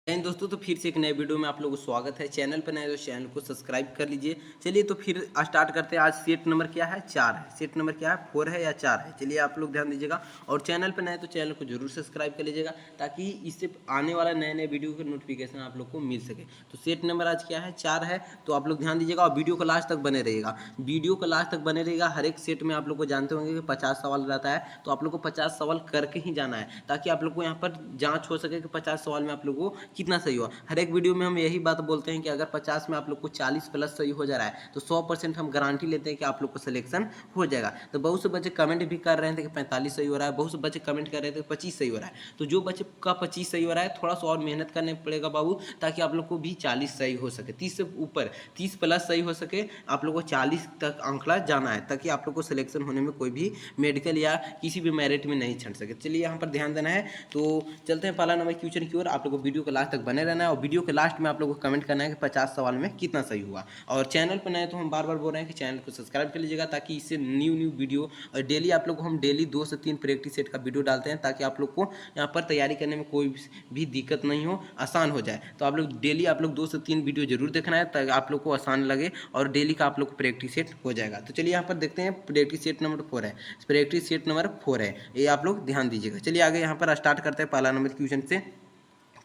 And दोस्तों तो फिर से एक नए वीडियो में आप लोगों को स्वागत है। चैनल पर नए तो चैनल को सब्सक्राइब कर लीजिए। चलिए तो फिर स्टार्ट करते हैं। आज सेट नंबर क्या है? 4 है। सेट नंबर क्या है? 4 है या 4 है? चलिए आप लोग ध्यान दीजिएगा और चैनल पर नए तो चैनल को जरूर सब्सक्राइब कर लीजिएगा ताकि इससे आने वाला नए नए वीडियो का नोटिफिकेशन आप लोग को मिल सके। तो सेट नंबर आज क्या है? 4 है। तो आप लोग ध्यान दीजिएगा और वीडियो को लास्ट तक बने रहिएगा। वीडियो को लास्ट तक बने रहिएगा। हर एक सेट में आप लोग को जानते होंगे कि 50 सवाल रहता है, तो आप लोग को 50 सवाल करके ही जाना है ताकि आप लोग को यहाँ पर जाँच हो सके कि 50 सवाल में आप लोग को कितना सही हुआ। हर एक वीडियो में हम यही बात बोलते हैं कि अगर 50 में आप लोग को 40 प्लस सही हो जा रहा है तो 100% हम गारंटी लेते हैं कि आप लोग को सिलेक्शन हो जाएगा। तो बहुत से बच्चे कमेंट भी कर रहे थे कि 45 सही हो रहा है, बहुत से बच्चे कमेंट कर रहे थे 25 सही हो रहा है। तो जो बच्चे का 25 सही हो रहा है थोड़ा सा और मेहनत करने पड़ेगा बाबू, ताकि आप लोग को भी 40 सही हो सके। 30 से ऊपर 30 प्लस सही हो सके, आप लोग को 40 तक आंकड़ा जाना है ताकि आप लोग को सिलेक्शन होने में कोई भी मेडिकल या किसी भी मेरिट में नहीं छंट सके। चलिए यहाँ पर ध्यान देना है। तो चलते हैं पहला नंबर क्वेश्चन की ओर। आप लोग को वीडियो के लास्ट तक बने रहना है और वीडियो के लास्ट में आप लोग को कमेंट करना है कि 50 सवाल में कितना सही हुआ। और चैनल पर नए तो हम बार बार बोल रहे हैं कि चैनल को सब्सक्राइब कर लीजिएगा ताकि इससे न्यू वीडियो और डेली आप लोग को हम डेली 2 से 3 प्रैक्टिस सेट का वीडियो डालते हैं ताकि आप लोग को यहाँ पर तैयारी करने में कोई भी दिक्कत नहीं हो, आसान हो जाए। तो आप लोग डेली आप लोग 2 से 3 वीडियो जरूर देखना है ताकि आप लोग को आसान लगे और डेली का आप लोग को प्रैक्टिस सेट हो जाएगा। तो चलिए यहाँ पर देखते हैं। प्रैक्टिस सेट नंबर 4 है। प्रैक्टिस सेट नंबर 4 है, ये आप लोग ध्यान दीजिएगा। चलिए आगे यहाँ पर स्टार्ट करते हैं पहला नंबर क्वेश्चन से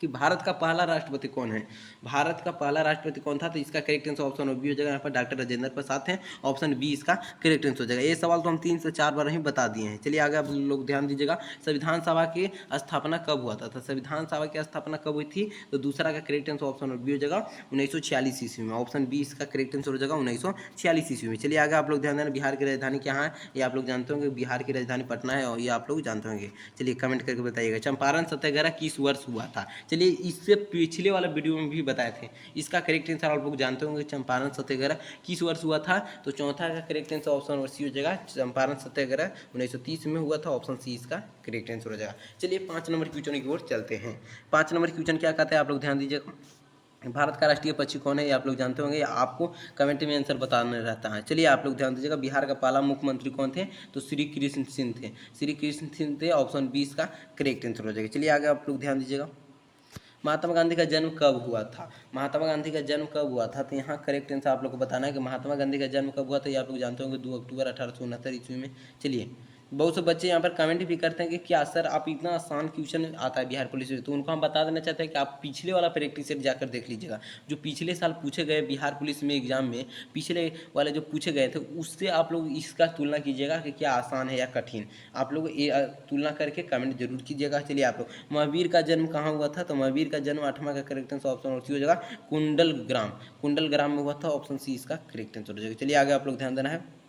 कि भारत का पहला राष्ट्रपति कौन है? भारत का पहला राष्ट्रपति कौन था? तो इसका करेक्ट आंसर ऑप्शन बी हो जाएगा। यहाँ पर डॉक्टर राजेंद्र प्रसाद हैं। ऑप्शन बी इसका करेक्ट आंसर हो जाएगा। ये सवाल तो हम 3 से 4 बार ही बता दिए हैं। चलिए आगे आप लोग ध्यान दीजिएगा। संविधान सभा की स्थापना कब हुआ था? तो संविधान सभा की स्थापना कब हुई थी? तो दूसरा का करेक्ट आंसर ऑप्शन बी हो जाएगा 1946 ईस्वी में। ऑप्शन बी इसका करेक्ट आंसर हो जाएगा 1946 ईस्वी में। चलिए आगे आप लोग ध्यान देना। बिहार की राजधानी क्या है? ये आप लोग जानते होंगे। बिहार की राजधानी पटना है और ये आप लोग जानते होंगे। चलिए कमेंट करके बताइएगा। चंपारण सत्याग्रह किस वर्ष हुआ था? चलिए इससे पिछले वाला वीडियो में भी बताए थे। इसका करेक्ट आंसर आप लोग जानते होंगे। चंपारण सत्याग्रह किस वर्ष हुआ था? तो चौथा का करेक्ट आंसर ऑप्शन सी हो जाएगा। चंपारण सत्याग्रह 1930 में हुआ था। ऑप्शन सी इसका करेक्ट आंसर हो जाएगा। चलिए 5 नंबर क्वेश्चन की ओर चलते हैं। 5 नंबर क्वेश्चन क्या कहते हैं आप लोग ध्यान दीजिएगा। भारत का राष्ट्रीय पक्षी कौन है? ये आप लोग जानते होंगे। आपको कमेंट में आंसर बताना रहता है। चलिए आप लोग ध्यान दीजिएगा। बिहार का पहला मुख्यमंत्री कौन थे? तो श्री कृष्ण सिंह थे। श्री कृष्ण सिंह थे। ऑप्शन 20 का करेक्ट आंसर हो जाएगा। चलिए आगे आप लोग ध्यान दीजिएगा। महात्मा गांधी का जन्म कब हुआ था? महात्मा गांधी का जन्म कब हुआ था? तो यहाँ करेक्ट आंसर आप लोग को बताना है कि महात्मा गांधी का जन्म कब हुआ था। ये आप लोग जानते होंगे 2 अक्टूबर 1869 ईस्वी में। चलिए बहुत से बच्चे यहाँ पर कमेंट भी करते हैं कि क्या सर आप इतना आसान क्वेश्चन आता है बिहार पुलिस में, तो उनको हम बता देना चाहते हैं कि आप पिछले वाला प्रैक्टिस सेट जाकर देख लीजिएगा। जो पिछले साल पूछे गए बिहार पुलिस में एग्जाम में, पिछले वाले जो पूछे गए थे उससे आप लोग इसका तुलना कीजिएगा कि क्या आसान है या कठिन। आप लोग ये तुलना करके कमेंट जरूर कीजिएगा। चलिए आप लोग, महावीर का जन्म कहाँ हुआ था? तो महावीर का जन्म 8वां का करेक्ट आंसर ऑप्शन सी हो जाएगा कुंडल ग्राम। कुंडल ग्राम में हुआ था। ऑप्शन सी इसका करेक्ट आंसर हो जाएगा। चलिए आगे आप लोग ध्यान देना है।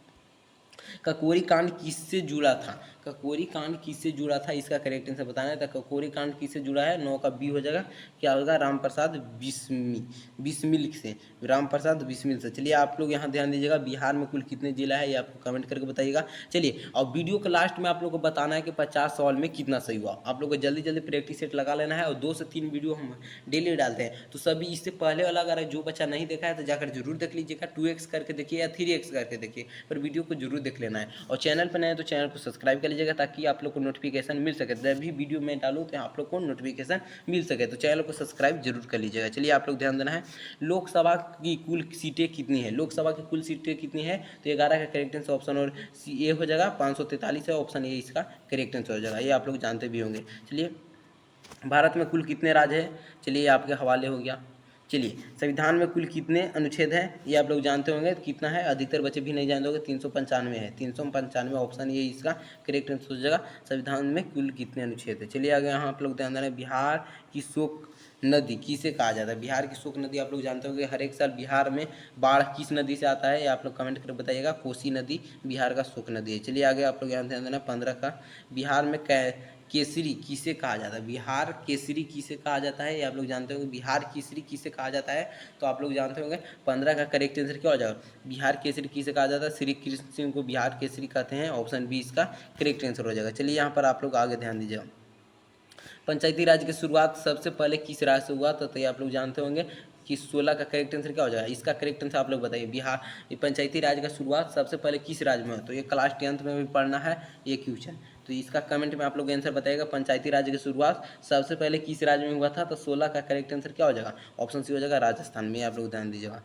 ककोरी कांड किससे जुड़ा था? ककोरी कांड किससे जुड़ा था? इसका करेक्ट आंसर बताना है। तो ककोरी कांड किससे जुड़ा है? 9 का बी हो जाएगा। क्या होगा? रामप्रसाद बिस्मिल से। रामप्रसाद बिस्मिल से। चलिए आप लोग यहाँ ध्यान दीजिएगा। बिहार में कुल कितने जिला है ये आपको कमेंट करके बताइएगा। चलिए और वीडियो के लास्ट में आप लोग को बताना है कि 50 सवाल में कितना सही हुआ। आप लोग को जल्दी जल्दी प्रैक्टिस सेट लगा लेना है और 2 से 3 वीडियो हम डेली डालते हैं। तो सभी इससे पहले वाला अगर जो बच्चा नहीं देखा है तो जाकर जरूर देख लीजिएगा। 2x करके देखिए या 3x करके देखिए, पर वीडियो को जरूर देख लेना है। और चैनल पर नए हैं तो चैनल को सब्सक्राइब कर लीजिएगा ताकि आप लोग को नोटिफिकेशन मिल सके। जब भी वीडियो मैं डालूँ तो आप लोग को नोटिफिकेशन मिल सके। तो चैनल को सब्सक्राइब जरूर कर लीजिएगा। चलिए आप लोग ध्यान देना है। लोकसभा की कुल सीटें कितनी है? लोकसभा की कुल सीटें कितनी है? तो 11 का करेक्ट आंसर ऑप्शन और ए हो जाएगा। 543 है। ऑप्शन ए इसका करेक्ट आंसर हो जाएगा। ये आप लोग जानते भी होंगे। चलिए भारत में कुल कितने राज्य हैं? चलिए आपके हवाले हो गया। चलिए संविधान में कुल कितने अनुच्छेद हैं? ये आप लोग जानते होंगे कितना है। अधिकतर बच्चे भी नहीं जानते होंगे। 395 है। 395 ऑप्शन ये इसका करेक्ट आंसर हो जाएगा। संविधान में कुल कितने अनुच्छेद है? चलिए आगे यहाँ आप लोग ध्यान देना है। बिहार की शोक नदी किसे कहा जाता है? बिहार की शोक नदी आप लोग जानते होंगे। हर एक साल बिहार में बाढ़ किस नदी से आता है? ये आप लोग कमेंट कर बताइएगा। कोसी नदी बिहार का शोक नदी है। चलिए आगे आप लोग यहाँ ध्यान देना। 15 का बिहार में केसरी किसे कहा जाता है? बिहार केसरी किसे कहा जाता है? ये आप लोग जानते होंगे। बिहार केसरी किसे कहा जाता है? तो आप लोग जानते होंगे। 15 का करेक्ट आंसर क्या हो जाएगा? बिहार केसरी किसे कहा जाता है? श्री कृष्ण सिंह को बिहार केसरी कहते हैं। ऑप्शन बी इसका करेक्ट आंसर हो जाएगा। चलिए यहाँ पर आप लोग आगे ध्यान दीजिएगा। पंचायती राज की शुरुआत सबसे पहले किस राज्य से हुआ? तो ये आप लोग जानते होंगे। कि 16 का करेक्ट आंसर क्या हो जाएगा? इसका करेक्ट आंसर आप लोग बताइए। बिहार पंचायती राज का शुरुआत सबसे पहले किस राज्य में हो? तो ये क्लास 10th में भी पढ़ना है ये क्वेश्चन। तो इसका कमेंट में आप लोग आंसर बताइएगा। पंचायती राज की शुरुआत सबसे पहले किस राज्य में हुआ था? तो 16 का करेक्ट आंसर क्या हो जाएगा? ऑप्शन सी हो जाएगा राजस्थान में। आप लोग ध्यान दीजिएगा।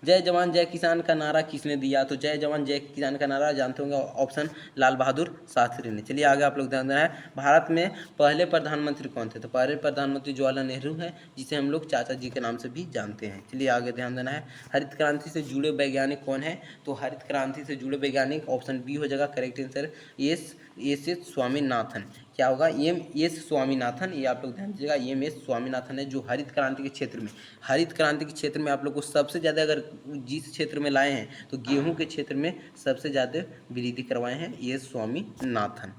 जय जवान जय किसान का नारा किसने दिया? तो जय जवान जय किसान का नारा जानते होंगे, ऑप्शन लाल बहादुर शास्त्री ने। चलिए आगे आप लोग ध्यान देना है। भारत में पहले प्रधानमंत्री कौन थे? तो पहले प्रधानमंत्री जवाहरलाल नेहरू हैं, जिसे हम लोग चाचा जी के नाम से भी जानते हैं। चलिए आगे ध्यान देना है। हरित क्रांति से जुड़े वैज्ञानिक कौन है? तो हरित क्रांति से जुड़े वैज्ञानिक ऑप्शन बी हो जाएगा करेक्ट आंसर, एस स्वामीनाथन। क्या होगा? एस स्वामीनाथन। ये आप लोग ध्यान दीजिएगा, एस स्वामीनाथन है जो हरित क्रांति के क्षेत्र में, हरित क्रांति के क्षेत्र में आप लोग को सबसे ज़्यादा, अगर जिस क्षेत्र में लाए हैं तो गेहूं के क्षेत्र में सबसे ज़्यादा वृद्धि करवाए हैं एस स्वामीनाथन।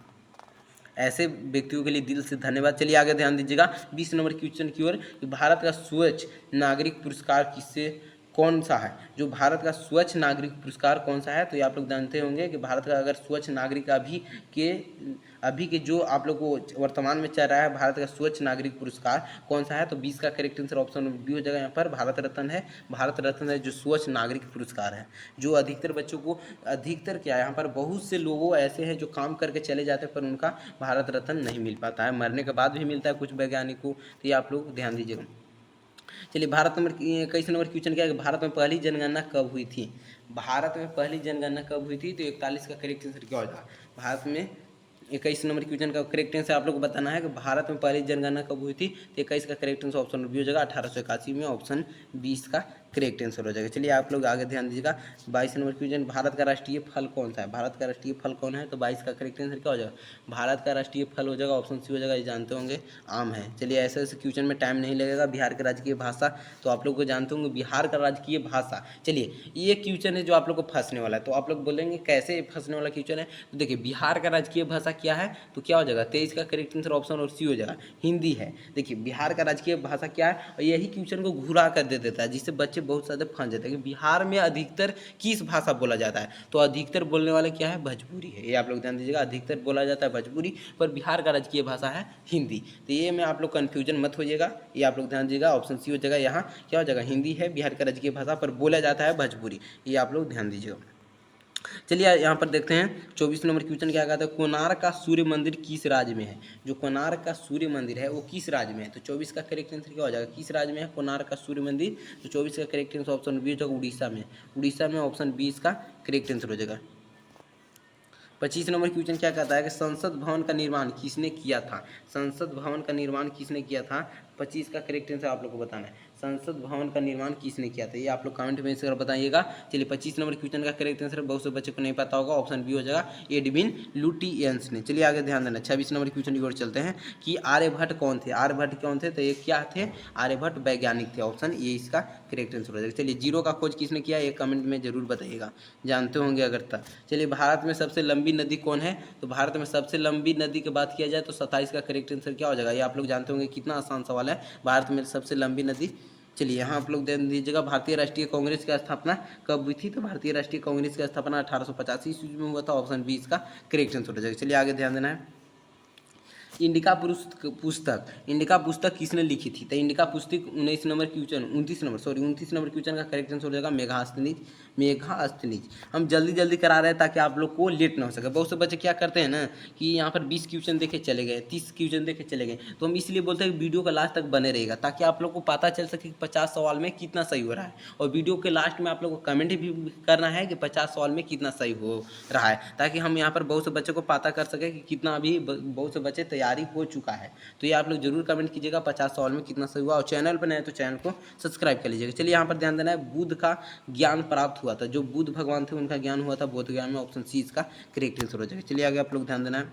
ऐसे व्यक्तियों के लिए दिल से धन्यवाद। चलिए आगे ध्यान दीजिएगा 20 नंबर क्वेश्चन की ओर। भारत का स्वच्छ नागरिक पुरस्कार किससे कौन सा है? जो भारत का स्वच्छ नागरिक पुरस्कार कौन सा है? तो ये आप लोग जानते होंगे कि भारत का अगर स्वच्छ नागरिक अभी के जो आप लोग को वर्तमान में चल रहा है, भारत का स्वच्छ नागरिक पुरस्कार कौन सा है? तो 20 का करेक्ट आंसर ऑप्शन बी हो जाएगा। यहाँ पर भारत रत्न है। भारत रत्न है जो स्वच्छ नागरिक पुरस्कार है, जो अधिकतर बच्चों को, अधिकतर क्या है, यहाँ पर बहुत से लोगों ऐसे हैं जो काम करके चले जाते हैं पर उनका भारत रत्न नहीं मिल पाता है, मरने के बाद भी मिलता है कुछ वैज्ञानिकों। तो ये आप लोग ध्यान दीजिएगा। चलिए भारत नंबर 21 नंबर क्वेश्चन क्या है? भारत में पहली जनगणना कब हुई थी? भारत में पहली जनगणना कब हुई थी? तो 41 का करेक्ट आंसर क्या होगा? भारत में 21 नंबर क्वेश्चन का करेक्ट आंसर आप लोग को बताना है कि भारत में पहली जनगणना कब हुई थी। तो 21 का करेक्ट आंसर ऑप्शन बी हो जाएगा 1881 में, ऑप्शन 20 का करेक्ट आंसर हो जाएगा। चलिए आप लोग आगे ध्यान दीजिएगा। 22 नंबर क्वेश्चन, भारत का राष्ट्रीय फल कौन सा है? भारत का राष्ट्रीय फल कौन है? तो 22 का करेक्ट आंसर क्या हो जाएगा? भारत का राष्ट्रीय फल हो जाएगा ऑप्शन सी हो जाएगा, ये जानते होंगे आम है। चलिए ऐसे ऐसे क्वेश्चन में टाइम नहीं लगेगा। बिहार का राजकीय भाषा, तो आप लोग को जानते होंगे बिहार का राजकीय भाषा। चलिए ये क्वेश्चन है जो आप लोग को फंसने वाला है। तो आप लोग बोलेंगे कैसे फंसने वाला क्वेश्चन है? तो देखिए बिहार का राजकीय भाषा क्या है? तो क्या हो जाएगा? 23 का करेक्ट आंसर ऑप्शन और सी हो जाएगा, हिंदी है। देखिए बिहार का राजकीय भाषा क्या है, और यही क्वेश्चन को घुरा कर दे देता है, जिससे बच्चे बहुत ज़्यादा फंस जाते हैं कि बिहार में अधिकतर किस भाषा बोला जाता है। तो अधिकतर बोलने वाले क्या है? भोजपुरी है। ये आप लोग ध्यान दीजिएगा, अधिकतर बोला जाता है भोजपुरी, पर बिहार का राजकीय भाषा है हिंदी। तो ये में आप लोग कन्फ्यूजन मत होइएगा, ये आप लोग ध्यान दीजिएगा, ऑप्शन सी हो जाएगा। यहाँ क्या हो जाएगा? हिंदी है बिहार का राजकीय भाषा, पर बोला जाता है भोजपुरी। ये आप लोग ध्यान दीजिएगा। चलिए यहाँ पर देखते हैं 24 नंबर क्वेश्चन क्या कहता है? कोणार्क का सूर्य मंदिर किस राज्य में है? जो कोणार्क का सूर्य मंदिर है वो किस राज्य में है? तो 24 का करेक्ट आंसर क्या हो जाएगा? किस राज्य में है कोणार्क का सूर्य मंदिर? तो 24 का करेक्ट आंसर ऑप्शन बी हो जाएगा, उड़ीसा में। उड़ीसा में ऑप्शन 20 का करेक्ट आंसर हो जाएगा। 25 नंबर क्वेश्चन क्या कहता है कि संसद भवन का निर्माण किसने किया था? संसद भवन का निर्माण किसने किया था? 25 का करेक्ट आंसर आप लोग को बताना है। संसद भवन का निर्माण किसने किया था? ये आप लोग कमेंट में इसका बताइएगा। चलिए 25 नंबर क्वेश्चन का करेक्ट आंसर बहुत से बच्चों को नहीं पता होगा, ऑप्शन बी हो जाएगा, एडविन लुटियंस ने। चलिए आगे ध्यान देना। 26 नंबर क्वेश्चन की ओर चलते हैं कि आर्यभट्ट कौन थे? आर्यभट्ट कौन थे? तो ये क्या थे? आर्यभट्ट वैज्ञानिक थे, ऑप्शन ए इसका करेक्ट आंसर हो जाएगा। चलिए जीरो का खोज किसने किया? ये कमेंट में जरूर बताइएगा, जानते होंगे अगर तक। चलिए भारत में सबसे लंबी नदी कौन है? तो भारत में सबसे लंबी नदी की बात किया जाए तो 27 का करेक्ट आंसर क्या हो जाएगा? ये आप लोग जानते होंगे, कितना आसान सवाल है। भारत में सबसे लंबी नदी, चलिए यहाँ आप लोग ध्यान दीजिएगा। भारतीय राष्ट्रीय कांग्रेस की स्थापना कब हुई थी? तो भारतीय राष्ट्रीय कांग्रेस की स्थापना 1885 ईस्वी में हुआ था, ऑप्शन 20 का करेक्ट आंसर हो जाएगा। चलिए आगे ध्यान देना है। इंडिका पुस्तक किसने लिखी थी? तो इंडिका पुस्तक 29 नंबर क्वेश्चन का करेक्ट आंसर हो जाएगा मेघास्थनीज। हम जल्दी जल्दी करा रहे हैं ताकि आप लोग को लेट ना हो सके। बहुत से बच्चे क्या करते हैं ना कि यहाँ पर 20 क्वेश्चन देखे चले गए, 30 क्वेश्चन देखे चले गए, तो हम इसलिए बोलते हैं कि वीडियो का लास्ट तक बने रहेगा ताकि आप लोग को पता चल सके कि 50 सवाल में कितना सही हो रहा है। और वीडियो के लास्ट में आप लोग को कमेंट भी करना है कि 50 सवाल में कितना सही हो रहा है, ताकि हम यहाँ पर बहुत से बच्चों को पता कर सके कि कितना अभी बहुत से बच्चे तैयारी हो चुका है। तो ये आप लोग जरूर कमेंट कीजिएगा 50 सवाल में कितना सही हुआ, और चैनल पर नए तो चैनल को सब्सक्राइब कर लीजिएगा। चलिए यहाँ पर ध्यान देना है, बुद्ध का ज्ञान प्राप्त हुआ था, जो बुद्ध भगवान थे उनका ज्ञान हुआ था बोध गया में, ऑप्शन सी इसका करेक्ट आंसर हो जाएगा। चलिए आगे आप लोग ध्यान देना है।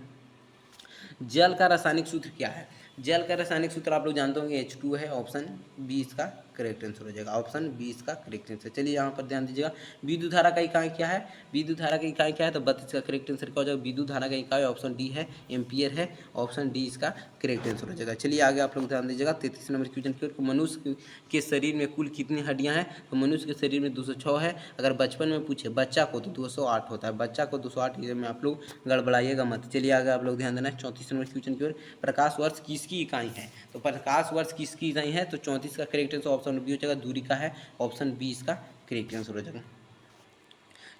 जल का रासायनिक सूत्र क्या है? जल का रासायनिक सूत्र आप लोग जानते होंगे H2 है, ऑप्शन बी इसका करेक्ट आंसर हो जाएगा। ऑप्शन बी इसका करेक्ट आंसर। चलिए यहाँ पर ध्यान दीजिएगा, विद्युत धारा का इकाई क्या है, विद्युत धारा का इकाई क्या है, तो 32 का करेक्ट आंसर क्या हो जाएगा, विद्युत धारा का इकाई ऑप्शन डी है, एम्पियर है, ऑप्शन डी इसका करेक्ट आंसर हो जाएगा। चलिए आगे आप लोग ध्यान दीजिएगा, 33 नंबर क्वेश्चन की ओर, मनुष्य के शरीर में कुल कितनी हड्डियां हैं, तो मनुष्य के शरीर में 206 है। अगर बचपन में पूछे बच्चा को तो 208 होता है, बच्चा को 208, ये में आप लोग गड़बड़ाइएगा मत। चलिए आगे आप लोग ध्यान देना है 34 नंबर क्वेश्चन की ओर, प्रकाश वर्ष किसकी इकाई है, तो प्रकाश वर्ष किसकी इकाई है, तो 34 का करेक्ट आंसर ऑप्शन बी हो जाएगा, दूरी का है, ऑप्शन बी इसका करेक्ट आंसर हो जाएगा।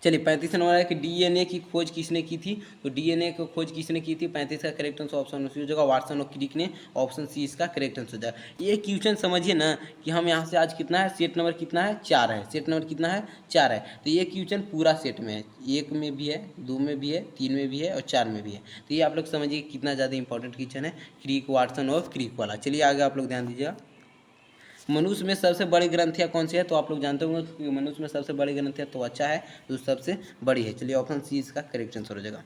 चलिए 35 नंबर है कि डीएनए की खोज किसने की थी, तो डीएनए की खोज किसने की थी, 35 का करेक्ट आंसर ऑप्शन सी हो जाएगा, वाटसन और क्रिक ने, ऑप्शन सी इसका करेक्ट आंसर हो जाएगा। ये क्वेश्चन समझिए ना कि हम यहाँ से आज कितना है, सेट नंबर कितना है, 4 है, सेट नंबर कितना है, 4 है। तो ये क्वेश्चन पूरा सेट में है, 1 में भी है, 2 में भी है, 3 में भी है और 4 में भी है। तो ये आप लोग समझिए कितना ज़्यादा इंपॉर्टेंट क्वेश्चन है, क्रिक, वाटसन और क्रिक वाला। चलिए आगे आप लोग ध्यान दीजिएगा, मनुष्य में सबसे बड़ी ग्रंथियाँ कौन सी है, तो आप लोग जानते होंगे कि मनुष्य में सबसे बड़ी ग्रंथियाँ तो अच्छा है, जो सबसे बड़ी है। चलिए ऑप्शन सी इसका करेक्ट आंसर हो जाएगा।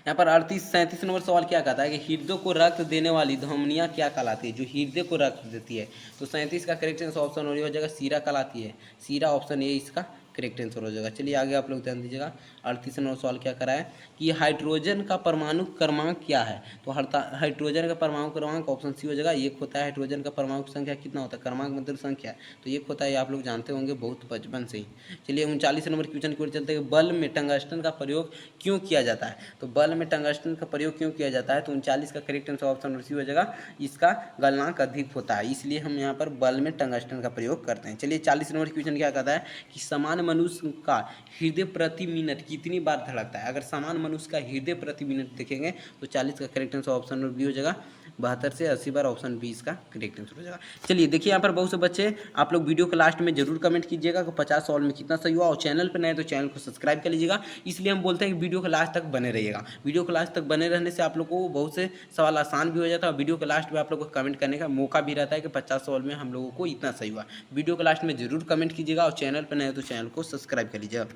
यहाँ पर 37 नंबर सवाल क्या कहता है कि हृदय को रक्त देने वाली धमनियाँ क्या कहलाती है, जो हृदय को रक्त देती है, तो 37 का करेक्ट आंसर ऑप्शन हो जाएगा, सीरा कहलाती है, सीरा, ऑप्शन ए इसका करेक्ट आंसर हो जाएगा। चलिए आगे आप लोग ध्यान दीजिएगा, 38 नंबर सवाल क्या करा है कि हाइड्रोजन का परमाणु क्रमांक क्या है, तो हाइड्रोजन का परमाणु क्रमांक ऑप्शन सी हो जाएगा, 1 होता है। हाइड्रोजन का परमाणु संख्या कितना होता है, क्रमांक मतलब संख्या, तो 1 होता है, आप लोग जानते होंगे बहुत बचपन से ही। चलिए 39 नंबर क्वेश्चन की ओर चलते हैं, बल्ब में टंगस्टन का प्रयोग क्यों किया जाता है, तो बल्ब में टंगस्टन का प्रयोग क्यों किया जाता है, तो 39 का करेक्ट आंसर ऑप्शन सी हो जाएगा, इसका गलनांक अधिक होता है, इसलिए हम यहाँ पर बल्ब में टंगस्टन का प्रयोग करते हैं। चलिए 40 नंबर क्वेश्चन क्या कहता है कि समान मनुष्य का हृदय प्रति मिनट कितनी बार धड़कता है, अगर समान मनुष्य का हृदय प्रति मिनट देखेंगे तो 40 का करेक्ट आंसर ऑप्शन बी हो जाएगा, 72 से 80 बार, ऑप्शन बी इसका करेक्ट आंसर हो जाएगा। चलिए देखिए यहाँ पर बहुत से बच्चे आप लोग वीडियो के लास्ट में जरूर कमेंट कीजिएगा कि 50 सवाल में कितना सही हुआ, और चैनल पर नए तो चैनल को सब्सक्राइब कर लीजिएगा। इसलिए हम बोलते हैं कि वीडियो के लास्ट तक बने रहिएगा, वीडियो के लास्ट तक बने रहने से आप लोग को बहुत से सवाल आसान भी हो जाता है, और वीडियो के लास्ट में आप लोग को कमेंट करने का मौका भी रहता है कि 50 सवाल में हम लोगों को इतना सही हुआ। वीडियो के लास्ट में जरूर कमेंट कीजिएगा, और चैनल पर नए तो चैनल को सब्सक्राइब कर लीजिएगा।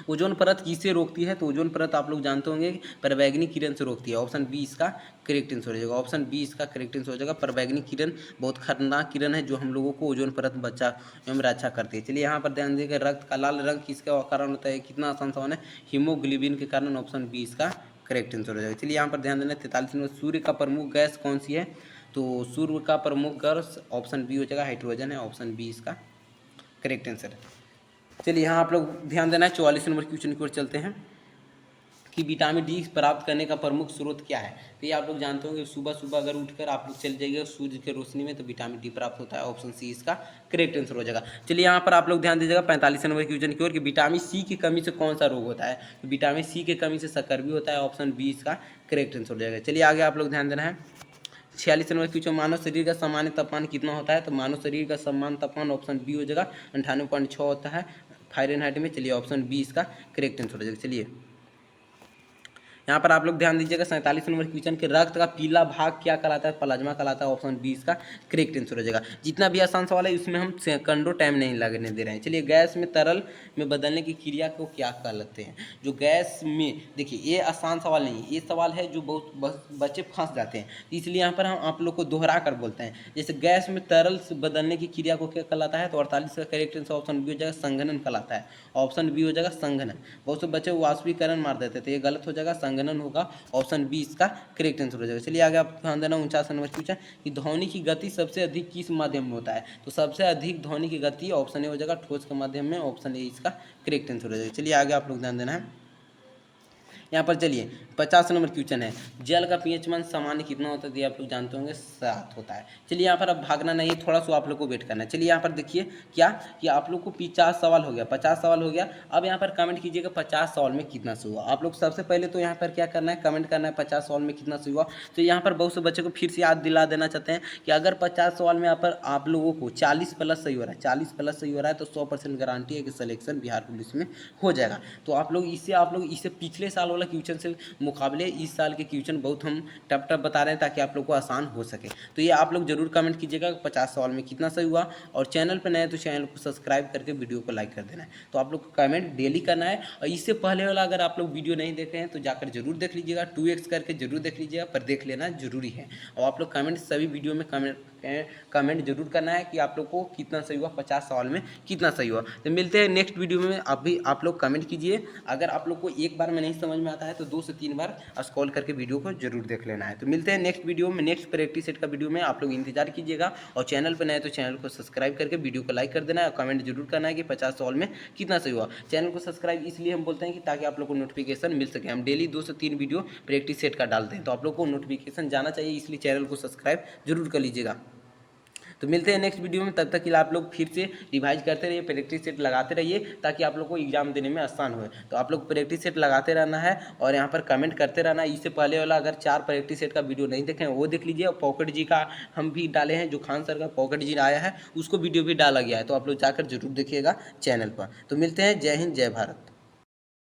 ओजोन परत किसे रोकती है, तो ओजोन परत आप लोग जानते होंगे पराबैंगनी किरण से रोकती है, ऑप्शन बी इसका करेक्ट आंसर हो जाएगा, ऑप्शन बी इसका करेक्ट आंसर हो जाएगा। पराबैंगनी किरण बहुत खतरनाक किरण है, जो हम लोगों को ओजोन परत बचा एवं रक्षा करती है। चलिए यहाँ पर ध्यान दीजिएगा, रक्त का लाल रंग किसके कारण होता है, कितना आसान सवाल है, हीमोग्लोबिन के कारण, ऑप्शन बी इसका करेक्ट आंसर हो जाएगा। चलिए यहाँ पर ध्यान देना, 43 नंबर, सूर्य का प्रमुख गैस कौन सी है, तो सूर्य का प्रमुख गैस ऑप्शन बी हो जाएगा, हाइड्रोजन है, ऑप्शन बी इसका करेक्ट आंसर है। चलिए यहाँ आप लोग ध्यान देना है, 44 नंबर क्वेश्चन की ओर चलते हैं कि विटामिन डी प्राप्त करने का प्रमुख स्रोत क्या है, तो ये आप लोग जानते होंगे, सुबह सुबह अगर उठकर आप लोग चल जाइएगा सूर्य की रोशनी में तो विटामिन डी प्राप्त होता है, ऑप्शन सी इसका करेक्ट आंसर हो जाएगा। चलिए यहाँ पर आप लोग ध्यान दीजिएगा, 45 नंबर क्वेश्चन की ओर कि विटामिन सी की कमी से कौन सा रोग होता है, तो विटामिन सी की कमी से सकर्वी होता है, ऑप्शन बी इसका करेक्ट आंसर हो जाएगा। चलिए आगे आप लोग ध्यान देना है, 46 नंबर क्वेश्चन, मानव शरीर का सामान्य तापमान कितना होता है, तो मानव शरीर का सामान्य तापमान ऑप्शन बी हो जाएगा, 98.6 होता है फ़ारेनहाइट में। चलिए ऑप्शन बी इसका करेक्ट आंसर हो जाएगा। चलिए यहाँ पर आप लोग ध्यान दीजिएगा, 47 नंबर क्वेश्चन के रक्त का पीला भाग क्या कहलाता है, प्लाज्मा कहलाता है, ऑप्शन बी इसका करेक्ट आंसर हो जाएगा। जितना भी आसान सवाल है इसमें हम सेकंडों टाइम नहीं लगने दे रहे हैं। चलिए गैस में तरल में बदलने की क्रिया को क्या कहलाते हैं, जो गैस में, देखिए ये आसान सवाल नहीं है, ये सवाल है जो बहुत बच्चे फंस जाते हैं, इसलिए यहाँ पर हम आप लोग को दोहरा कर बोलते हैं। जैसे गैस में तरल से बदलने की क्रिया को क्या कहलाता है, तो 48 का करेक्ट आंसर ऑप्शन बी हो जाएगा, संघनन कहलाता है, ऑप्शन बी हो जाएगा संघनन। बहुत से बच्चे वाष्पीकरण मार देते थे, ये गलत हो जाएगा, संघनन होगा, ऑप्शन बी इसका करेक्ट आंसर हो जाएगा। चलिए आगे आप ध्यान देना, 49 नंबर क्वेश्चन कि ध्वनि की गति सबसे अधिक किस माध्यम में होता है, तो सबसे अधिक ध्वनि की गति ऑप्शन ए हो जाएगा, ठोस के माध्यम में, ऑप्शन ए इसका करेक्ट आंसर हो जाएगा। चलिए आगे आप लोग ध्यान देना है, यहाँ पर चलिए 50 नंबर क्वेश्चन है, जल का पीएच मान सामान्य कितना होता है, आप लोग जानते होंगे 7 होता है। चलिए यहाँ पर अब भागना नहीं, थोड़ा सा आप लोग को वेट करना है। चलिए यहाँ पर देखिए क्या कि आप लोग को 50 सवाल हो गया, 50 सवाल हो गया। अब यहाँ पर कमेंट कीजिएगा 50 सवाल में कितना सही हुआ। आप लोग सबसे पहले तो यहाँ पर क्या करना है, कमेंट करना है 50 सवाल में कितना सही हुआ। तो यहाँ पर बहुत से बच्चों को फिर से याद दिला देना चाहते हैं कि अगर 50 सवाल में यहाँ पर आप लोगों को 40 प्लस सही हो रहा है, 40 प्लस सही हो रहा है, तो 100% गारंटी है कि सिलेक्शन बिहार पुलिस में हो जाएगा। तो आप लोग इससे पिछले साल वाला क्वेश्चन से मुकाबले इस साल के क्वेश्चन बहुत हम टफ बता रहे हैं, ताकि आप लोग को आसान हो सके। तो ये आप लोग जरूर कमेंट कीजिएगा 50 सवाल में कितना सही हुआ, और चैनल पर नए तो चैनल को सब्सक्राइब करके वीडियो को लाइक कर देना है। तो आप लोग को कमेंट डेली करना है, और इससे पहले वाला अगर आप लोग वीडियो नहीं देखे हैं तो जाकर जरूर देख लीजिएगा, 2x करके जरूर देख लीजिएगा, पर देख लेना जरूरी है। और आप लोग कमेंट सभी वीडियो में कमेंट कमेंट जरूर करना है कि आप लोग को कितना सही हुआ, 50 सवाल में कितना सही हुआ। तो मिलते हैं नेक्स्ट वीडियो में। अभी आप लोग कमेंट कीजिए। अगर आप लोग को एक बार में नहीं समझ में आता है तो 2 से 3 बार स्क्रॉल करके वीडियो को जरूर देख लेना है। तो मिलते हैं नेक्स्ट वीडियो में, नेक्स्ट प्रैक्टिस सेट का वीडियो में। आप लोग इंतजार कीजिएगा और चैनल पर नए तो चैनल को सब्सक्राइब करके वीडियो को लाइक कर देना है और कमेंट जरूर करना है कि 50 सवाल में कितना सही हुआ। चैनल को सब्सक्राइब इसलिए हम बोलते हैं कि ताकि आप लोग को नोटिफिकेशन मिल सके। हम डेली 2 से 3 वीडियो प्रैक्टिस सेट का डालते हैं, तो आप लोग को नोटिफिकेशन जाना चाहिए, इसलिए चैनल को सब्सक्राइब जरूर कर लीजिएगा। तो मिलते हैं नेक्स्ट वीडियो में। तब तक के लिए आप लोग फिर से रिवाइज करते रहिए, प्रैक्टिस सेट लगाते रहिए ताकि आप लोग को एग्जाम देने में आसान हो। तो आप लोग प्रैक्टिस सेट लगाते रहना है और यहाँ पर कमेंट करते रहना है। इससे पहले वाला अगर 4 प्रैक्टिस सेट का वीडियो नहीं देखें वो देख लीजिए। और पॉकेट जी का हम भी डाले हैं, जो खान सर का पॉकेट जी आया है उसको वीडियो भी डाला गया है, तो आप लोग जाकर जरूर देखिएगा चैनल पर। तो मिलते हैं। जय हिंद, जय भारत।